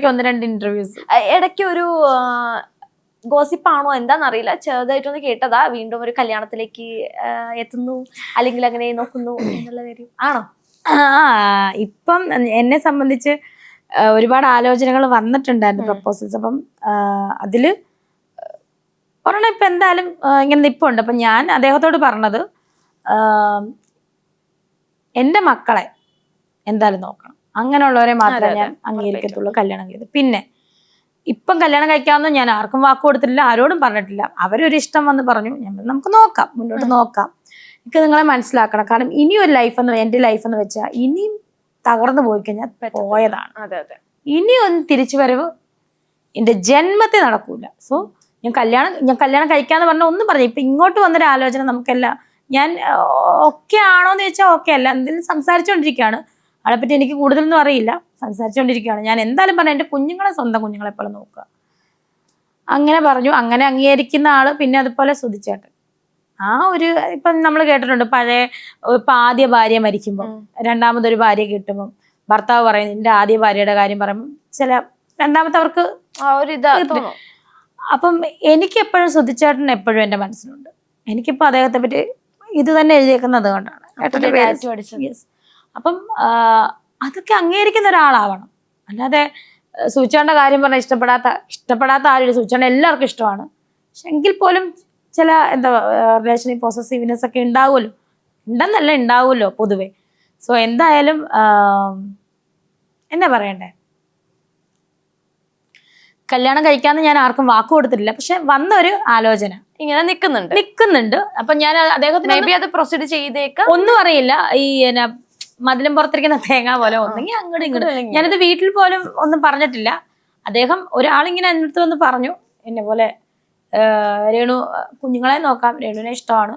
1-2 interviews. ഇടയ്ക്ക് ഒരു ഗോസിപ്പാണോ എന്താന്നറിയില്ല, ചെറുതായിട്ടൊന്ന് കേട്ടതാ, വീണ്ടും ഒരു കല്യാണത്തിലേക്ക് എത്തുന്നു അല്ലെങ്കിൽ അങ്ങനെ നോക്കുന്നു എന്നുള്ള കാര്യം ആണോ? ഇപ്പം എന്നെ സംബന്ധിച്ച് ഒരുപാട് ആലോചനകൾ വന്നിട്ടുണ്ടായിരുന്നു, പ്രപ്പോസൽസ്. അപ്പം അതില് ഒരെണ്ണം ഇപ്പൊ എന്തായാലും ഇങ്ങനെ നിപ്പുണ്ട്. അപ്പൊ ഞാൻ അദ്ദേഹത്തോട് പറഞ്ഞത് എൻ്റെ മക്കളെ എന്തായാലും നോക്കണം, അങ്ങനെയുള്ളവരെ മാത്രമേ ഞാൻ അംഗീകരിക്കത്തുള്ളൂ കല്യാണം ചെയ്ത്. പിന്നെ ഇപ്പം കല്യാണം കഴിക്കാമെന്ന് ഞാൻ ആർക്കും വാക്ക് കൊടുത്തിട്ടില്ല, ആരോടും പറഞ്ഞിട്ടില്ല. അവരൊരു ഇഷ്ടം വന്ന് പറഞ്ഞു, നമുക്ക് നോക്കാം, മുന്നോട്ട് നോക്കാം. എനിക്ക് നിങ്ങളെ മനസ്സിലാക്കണം. കാരണം ഇനിയൊരു എൻ്റെ ലൈഫ് എന്ന് വെച്ചാൽ ഇനിയും തകർന്നു പോയി കഴിഞ്ഞാൽ പോയതാണ്. ഇനി ഒന്ന് തിരിച്ചു വരവ് എൻ്റെ ജന്മത്തിൽ നടക്കൂല. സോ ഞാൻ കല്യാണം കഴിക്കാന്ന് പറഞ്ഞ ഒന്നും പറഞ്ഞു. ഇപ്പൊ ഇങ്ങോട്ട് വന്നൊരു ആലോചന നമുക്കെല്ലാം, ഞാൻ ഓക്കെ ആണോന്ന് ചോദിച്ചാൽ ഓക്കെ അല്ല, എന്തെങ്കിലും സംസാരിച്ചുകൊണ്ടിരിക്കുകയാണ്. അവളെപ്പറ്റി എനിക്ക് കൂടുതലൊന്നും അറിയില്ല, സംസാരിച്ചുകൊണ്ടിരിക്കുകയാണ്. ഞാൻ എന്തായാലും പറഞ്ഞു എൻ്റെ കുഞ്ഞുങ്ങളെ സ്വന്തം കുഞ്ഞുങ്ങളെ പോലെ നോക്കുക, അങ്ങനെ പറഞ്ഞു. അങ്ങനെ അംഗീകരിക്കുന്ന ആള്. പിന്നെ അതുപോലെ സുധിച്ചേട്ടൻ, ആ ഒരു ഇപ്പം നമ്മൾ കേട്ടിട്ടുണ്ട്, ഇപ്പൊ ആദ്യ ഭാര്യ മരിക്കുമ്പോൾ രണ്ടാമതൊരു ഭാര്യ കിട്ടുമ്പോൾ ഭർത്താവ് പറയുന്നത് എൻ്റെ ആദ്യ ഭാര്യയുടെ കാര്യം പറയുമ്പോൾ ചില രണ്ടാമത്തെ അവർക്ക് അപ്പം എനിക്ക് എപ്പോഴും സുധിച്ചേട്ടൻ എപ്പോഴും എൻ്റെ മനസ്സിലുണ്ട്. എനിക്കിപ്പോൾ അദ്ദേഹത്തെ പറ്റി ഇത് തന്നെ എഴുതിയേക്കുന്നത് കൊണ്ടാണ്. അപ്പം അതൊക്കെ അംഗീകരിക്കുന്ന ഒരാളാവണം. അല്ലാതെ സൂചിച്ചേട്ടൻ്റെ കാര്യം പറഞ്ഞാൽ ഇഷ്ടപ്പെടാത്ത ആരും, സൂചിച്ചേട്ടൻ എല്ലാവർക്കും ഇഷ്ടമാണ്. പക്ഷെ എങ്കിൽ പോലും ചില റിലേഷനിൽ പോസസീവ്നെസ് ഒക്കെ ഉണ്ടാവുമല്ലോ, ഉണ്ടാവുമല്ലോ പൊതുവെ. സോ എന്തായാലും എന്നാ പറയണ്ടേ, കല്യാണം കഴിക്കാന്ന് ഞാൻ ആർക്കും വാക്ക് കൊടുത്തിട്ടില്ല. പക്ഷെ വന്ന ഒരു ആലോചന ഇങ്ങനെ നിൽക്കുന്നുണ്ട്. അപ്പൊ ഞാൻ അദ്ദേഹത്തിന് അത് പ്രൊസീഡ് ചെയ്തേക്കാം, ഒന്നും അറിയില്ല. ഈ മതിലും പുറത്തിരിക്കുന്ന തേങ്ങ പോലെ ഒന്നെങ്കിൽ അങ്ങോട്ടും ഇങ്ങോട്ടും. ഞാനിത് വീട്ടിൽ പോലും ഒന്നും പറഞ്ഞിട്ടില്ല. അദ്ദേഹം ഒരാളിങ്ങനെ എൻ്റെ അടുത്ത് വന്ന് പറഞ്ഞു, എന്നെ പോലെ രേണു കുഞ്ഞുങ്ങളെ നോക്കാം, രേണുവിനെ ഇഷ്ടമാണ്.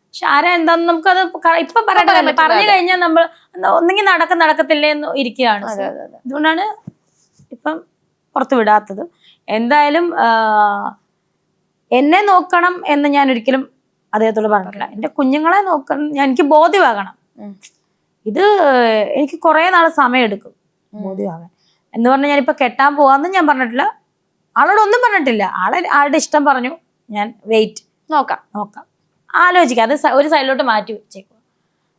പക്ഷെ ആരാ എന്താന്ന് നമുക്കത് ഇപ്പൊ പറയണ്ടല്ലോ. പറഞ്ഞു കഴിഞ്ഞാൽ നമ്മൾ ഒന്നെങ്കിൽ നടക്കത്തില്ലേ എന്ന് ഇരിക്കുകയാണ്. അതുകൊണ്ടാണ് ഇപ്പം പുറത്ത് വിടാത്തത്. എന്തായാലും എന്നെ നോക്കണം എന്ന് ഞാൻ ഒരിക്കലും അദ്ദേഹത്തോട് പറഞ്ഞിട്ടില്ല. എൻ്റെ കുഞ്ഞുങ്ങളെ നോക്കണം, എനിക്ക് ബോധ്യമാകണം. ഇത് എനിക്ക് കുറെ നാൾ സമയം എടുക്കും ബോധ്യമാകാൻ. എന്ന് പറഞ്ഞാൽ ഞാനിപ്പോ കെട്ടാൻ പോവാന്നും ഞാൻ പറഞ്ഞിട്ടില്ല, ആളോടൊന്നും പറഞ്ഞിട്ടില്ല. ആളുടെ ഇഷ്ടം പറഞ്ഞു, ഞാൻ നോക്കാം ആലോചിക്കാം. അത് ഒരു സൈഡിലോട്ട് മാറ്റി വെച്ചേക്കും.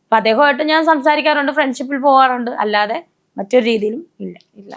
അപ്പൊ അദ്ദേഹമായിട്ട് ഞാൻ സംസാരിക്കാറുണ്ട്, ഫ്രണ്ട്ഷിപ്പിൽ പോകാറുണ്ട്, അല്ലാതെ മറ്റൊരു രീതിയിലും ഇല്ല.